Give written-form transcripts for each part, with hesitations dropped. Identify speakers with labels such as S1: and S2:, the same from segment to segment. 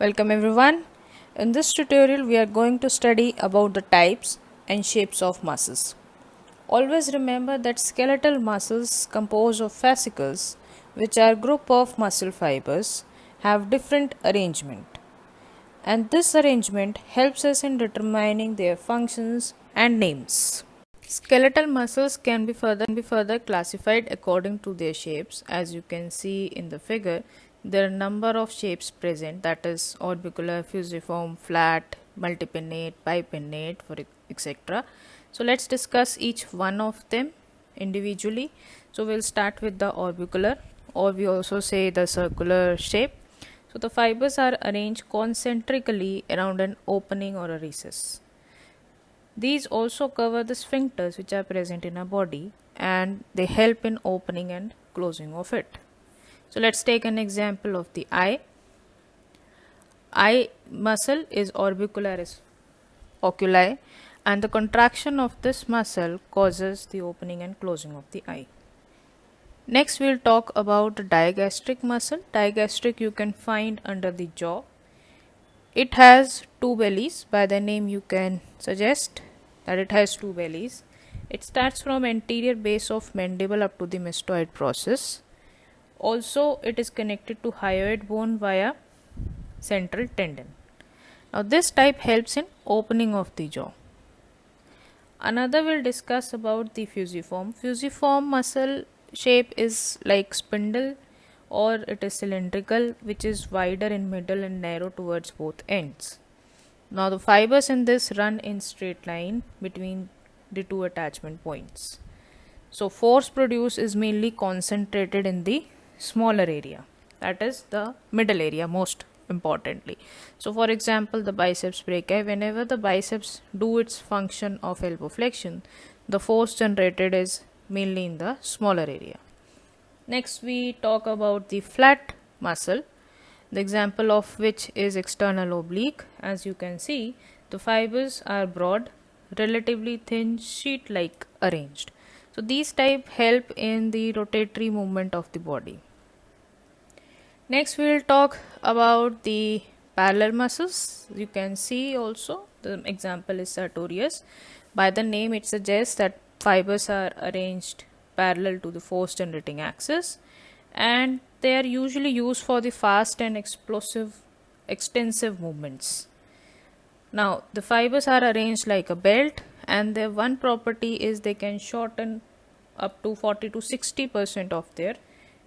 S1: Welcome everyone. In this tutorial we are going to study about the types and shapes of muscles. Always remember that skeletal muscles composed of fascicles, which are group of muscle fibers, have different arrangement. And this arrangement helps us in determining their functions and names. Skeletal muscles can be further classified according to their shapes. As you can see in the figure, there are number of shapes present, that is orbicular, fusiform, flat, multipinnate, bipinnate, for etc. So let's discuss each one of them individually. So we'll start with the orbicular, or we also say the circular shape. So the fibers are arranged concentrically around an opening or a recess. These also cover the sphincters which are present in our body, and they help in opening and closing of it. So let's take an example of the eye. Eye muscle is orbicularis oculi, and the contraction of this muscle causes the opening and closing of the eye. Next we'll talk about the digastric muscle. Digastric you can find under the jaw. It has two bellies. By the name you can suggest that it has two bellies. It starts from anterior base of mandible up to the mastoid process. Also it is connected to hyoid bone via central tendon. Now this type helps in opening of the jaw. Another we'll discuss about the fusiform. Fusiform muscle shape is like spindle, or it is cylindrical, which is wider in middle and narrow towards both ends. Now the fibers in this run in straight line between the two attachment points. So force produced is mainly concentrated in the smaller area, that is the middle area most importantly. So for example, the biceps brachii, whenever the biceps do its function of elbow flexion, the force generated is mainly in the smaller area. Next we talk about the flat muscle, the example of which is external oblique. As you can see, the fibers are broad, relatively thin, sheet like arranged. So these type help in the rotatory movement of the body. Next we will talk about the parallel muscles. You can see also the example is sartorius. By the name it suggests that fibers are arranged parallel to the force generating axis, and they are usually used for the fast and explosive extensive movements. Now the fibers are arranged like a belt, and their one property is they can shorten up to 40 to 60% of their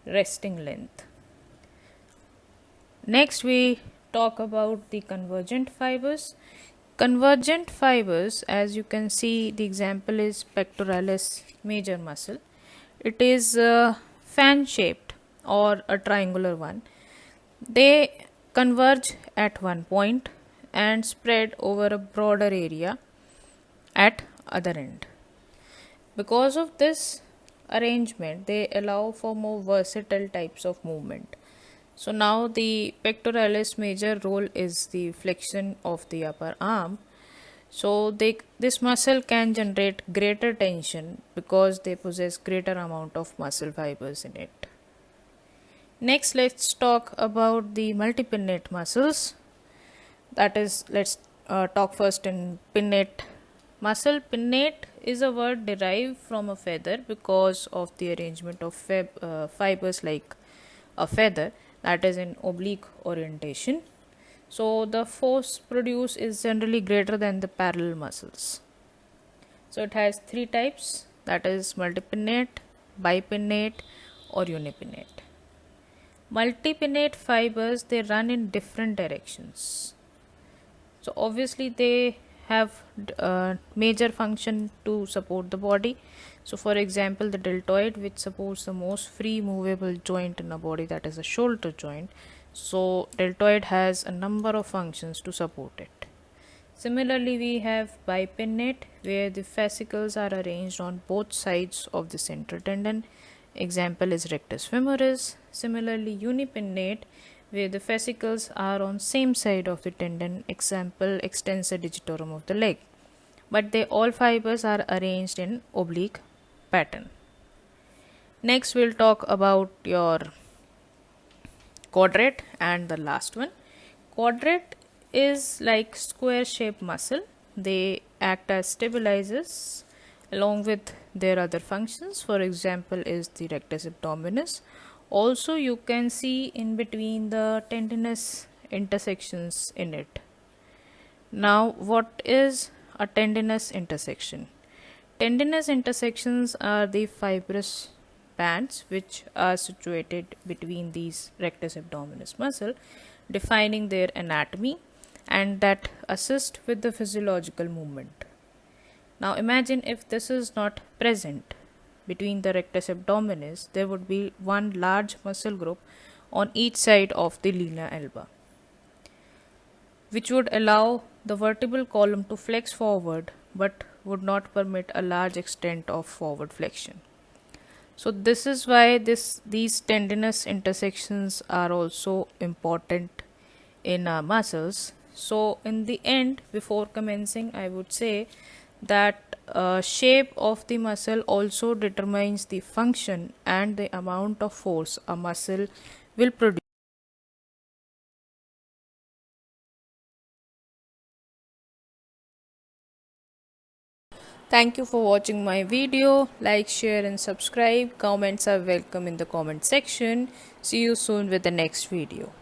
S1: resting length. Next we talk about the convergent fibers. Convergent fibers, as you can see, the example is pectoralis major muscle. It is fan shaped or a triangular one. They converge at one point and spread over a broader area at other end. Because of this arrangement, they allow for more versatile types of movement. So now the pectoralis major role is the flexion of the upper arm. So this muscle can generate greater tension because they possess greater amount of muscle fibers in it. Next let's talk about the multipinnate muscles. That is, let's talk first in pinnate muscle. Pinnate is a word derived from a feather because of the arrangement of fibers like a feather, that is in oblique orientation. So the force produced is generally greater than the parallel muscles. So it has three types, that is multipinnate, bipinnate or unipinnate. Multipinnate fibers, they run in different directions. So obviously they have major function to support the body. So for example, the deltoid, which supports the most free movable joint in a body, that is a shoulder joint. So deltoid has a number of functions to support it. Similarly, we have bipinnate, where the fascicles are arranged on both sides of the central tendon. Example is rectus femoris. Similarly, unipinnate, where the fascicles are on same side of the tendon. Example, extensor digitorum of the leg. But they all fibers are arranged in oblique pattern. Next we'll talk about your quadrate and the last one. Quadrate is like square shaped muscle. They act as stabilizers along with their other functions. For example, is the rectus abdominis. Also, you can see in between the tendinous intersections in it. Now, what is a tendinous intersection? Tendinous intersections are the fibrous bands which are situated between these rectus abdominis muscle, defining their anatomy and that assist with the physiological movement. Now imagine if this is not present between the rectus abdominis, there would be one large muscle group on each side of the linea alba, which would allow the vertebral column to flex forward but would not permit a large extent of forward flexion. So this is why these tendinous intersections are also important in our muscles. So in the end, before commencing, I would say that shape of the muscle also determines the function and the amount of force a muscle will produce. Thank you for watching my video. Like, share and subscribe. Comments are welcome in the comment section. See you soon with the next video.